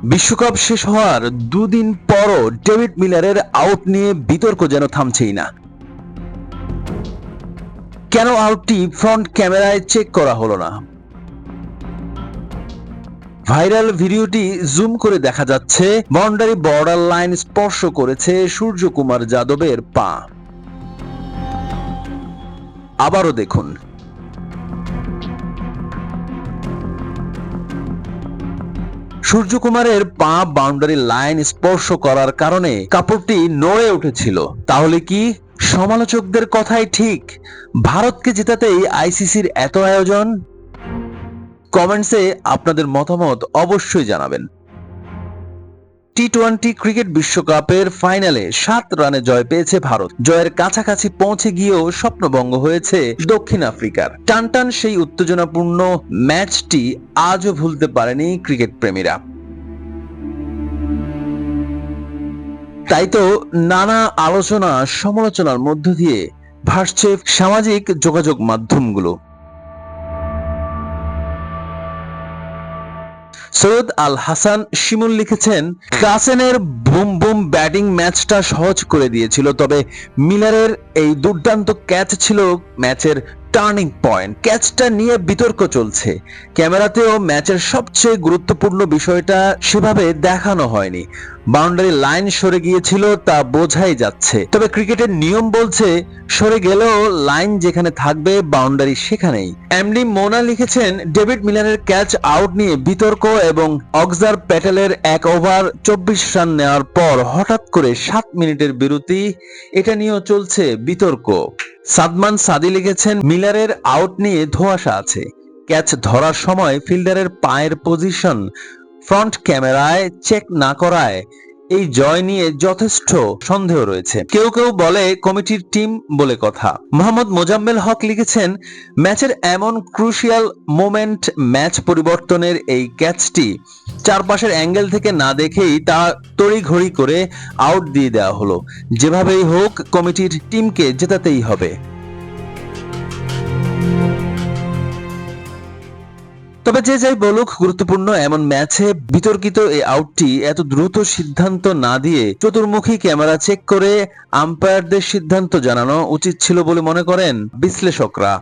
বিশ্বকাপ শেষ হওয়ার দুদিন পরও ডেভিড মিলারের আউট নিয়ে বিতর্ক যেন থামছেই না। কেন আউটটি ফ্রন্ট ক্যামেরায় চেক করা হলো না? ভাইরাল ভিডিওটি জুম করে দেখা যাচ্ছে বাউন্ডারি বর্ডার লাইন স্পর্শ করেছে সূর্যকুমার যাদবের পা। আবারও দেখুন, সূর্যকুমারের পা বাউন্ডারি লাইন স্পর্শ করার কারণে কাপড়টি নড়ে উঠেছিল। তাহলে কি সমালোচকদের কথাই ঠিক? ভারতকে জেতাতেই আইসিসির এত আয়োজন? কমেন্টসে আপনাদের মতামত অবশ্যই জানাবেন। টি-20 ক্রিকেট বিশ্বকাপের ফাইনালে 7 রানে জয় পেয়েছে ভারত। জয়ের কাছাকাছি পৌঁছে গিয়েও স্বপ্নভঙ্গ হয়েছে দক্ষিণ আফ্রিকার। টানটান সেই উত্তেজনাপূর্ণ ম্যাচটি আজও ভুলতে পারেনি ক্রিকেট প্রেমীরা। তাই তো নানা আলোচনা সমালোচনার মধ্য দিয়ে ভাসছে সামাজিক যোগাযোগ মাধ্যমগুলো। সৈয়দ আল হাসান শিমুল লিখেছেন, ক্লাসেনের বুম বুম ব্যাটিং ম্যাচটা সহজ করে দিয়েছিল, তবে মিলারের এই দুর্দান্ত ক্যাচ ছিল ম্যাচের টার্নিং পয়েন্ট। ক্যাচটা নিয়ে বিতর্ক চলছে। ক্যামেরাতেও ম্যাচের সবচেয়ে গুরুত্বপূর্ণ বিষয়টা সেভাবে দেখানো হয়নি। বাউন্ডারি লাইন সরে গিয়েছিল তা বোঝাই যাচ্ছে, তবে ক্রিকেটের নিয়ম বলছে সরে গেলেও লাইন যেখানে থাকবে বাউন্ডারি সেখানেই। এমডি মোনা লিখেছেন, ডেভিড মিলারের ক্যাচ আউট নিয়ে বিতর্ক এবং অক্সার প্যাটেলের 1 ওভার 24 রান নেওয়ার পর হঠাৎ করে 7 মিনিটের বিরতি, এটা নিয়েও চলছে বিতর্ক। সাদমান সাদি লিখেছেন, মিলারের আউট নিয়ে ধোঁয়াশা আছে। ক্যাচ ধরার সময় ফিল্ডারের পায়ের পজিশন ফ্রন্ট ক্যামেরায় চেক না করায় এই জয় নিয়ে যথেষ্ট সন্দেহ রয়েছে। কেউ কেউ বলে কমিটির টিম বলে কথা। মোহাম্মদ মোজাম্মেল হক লিখেছেন, ম্যাচের এমন ক্রুশিয়াল মোমেন্ট, ম্যাচ পরিবর্তনের এই ক্যাচটি চারপাশের অ্যাঙ্গেল থেকে না দেখেই তা তড়িঘড়ি করে আউট দিয়ে দেওয়া হলো। যেভাবেই হোক কমিটির টিমকে জেতাতেই হবে। তবে যে যাই বলুক, গুরুত্বপূর্ণ এমন ম্যাচে বিতর্কিত এই আউটটি এত দ্রুত সিদ্ধান্ত না দিয়ে চতুর্মুখী ক্যামেরা চেক করে আম্পায়ারদের সিদ্ধান্ত জানানো উচিত ছিল বলে মনে করেন বিশ্লেষকরা।